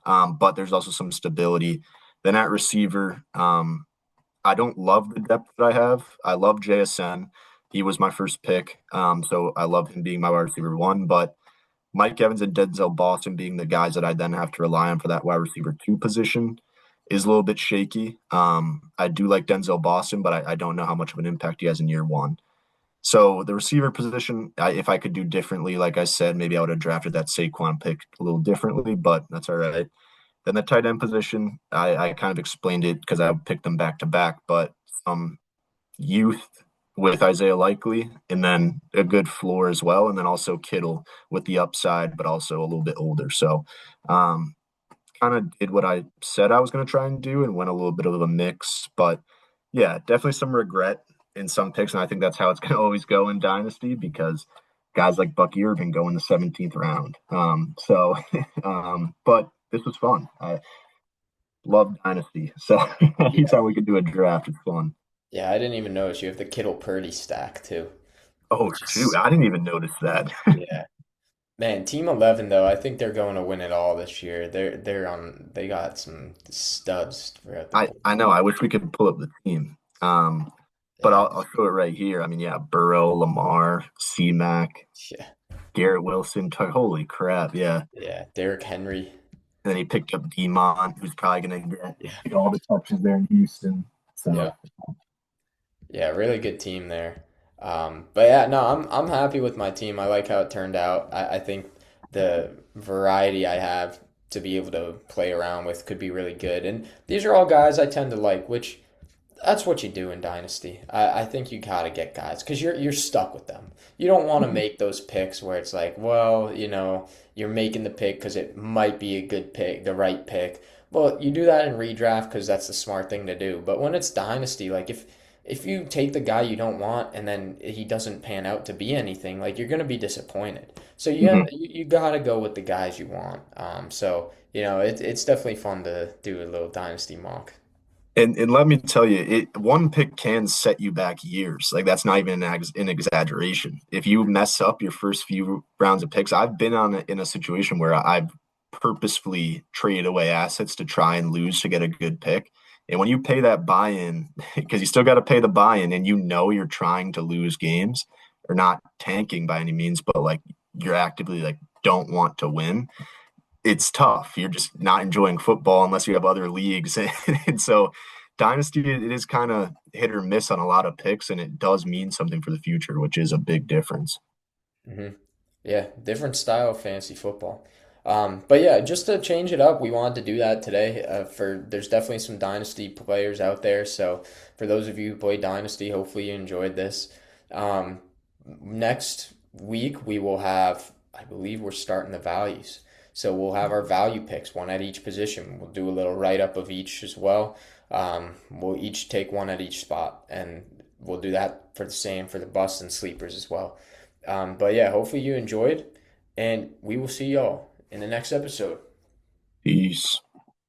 But there's also some stability. Then at receiver, I don't love the depth that I have. I love JSN. He was my first pick. So I love him being my wide receiver one. But Mike Evans and Denzel Boston being the guys that I then have to rely on for that wide receiver two position is a little bit shaky. I do like Denzel Boston, but I don't know how much of an impact he has in year one. So the receiver position, if I could do differently, like I said, maybe I would have drafted that Saquon pick a little differently, but that's all right. Then the tight end position, I kind of explained it because I picked them back to back, but youth with Isaiah Likely, and then a good floor as well, and then also Kittle with the upside, but also a little bit older. So kind of did what I said I was going to try and do and went a little bit of a mix. But yeah, definitely some regret in some picks. And I think that's how it's going to always go in Dynasty because guys like Bucky Irving go in the 17th round. But this was fun. I love Dynasty. So Yeah. anytime we could do a draft, it's fun. Yeah, I didn't even notice you have the Kittle Purdy stack too. Oh, Which shoot. is I didn't even notice that. yeah. Man, Team 11 though, I think they're going to win it all this year. They got some studs throughout the board. I know. I wish we could pull up the team. But Yeah. I'll show it right here. I mean, yeah, Burrow, Lamar, C-Mac, Yeah. Garrett Wilson. Holy crap. Yeah. Yeah, Derrick Henry. And then he picked up Demon, who's probably going to Yeah. get all the touches there in Houston. Yeah. So Yeah, really good team there. But yeah, no, I'm happy with my team. I like how it turned out. I think the variety I have to be able to play around with could be really good. And these are all guys I tend to like, which that's what you do in Dynasty. I think you gotta get guys because you're stuck with them. You don't want to make those picks where it's like, well, you're making the pick because it might be a good pick, the right pick. Well, you do that in redraft because that's the smart thing to do. But when it's Dynasty, like if you take the guy you don't want and then he doesn't pan out to be anything, like you're gonna be disappointed. So mhm. you gotta go with the guys you want. So it's definitely fun to do a little Dynasty mock. And let me tell you, one pick can set you back years. Like that's not even an exaggeration. If you mess up your first few rounds of picks, I've been in a situation where I've purposefully traded away assets to try and lose to get a good pick, And when you pay that buy-in, because you still got to pay the buy-in, and you're trying to lose games or not tanking by any means, but like you're actively like don't want to win, it's tough. You're just not enjoying football unless you have other leagues. And so Dynasty, it is kind of hit or miss on a lot of picks, and it does mean something for the future, which is a big difference. Hmm. Yeah, different style of fantasy football. But yeah, just to change it up, we wanted to do that today. There's definitely some Dynasty players out there. So for those of you who play Dynasty, hopefully you enjoyed this. Um, Next week we will have, I believe we're starting the values. So we'll have our value picks, one at each position. We'll do a little write up of each as well. We'll each take one at each spot, and we'll do that for the same for the busts and sleepers as well. But yeah, hopefully you enjoyed, and we will see y'all in the next episode. Peace.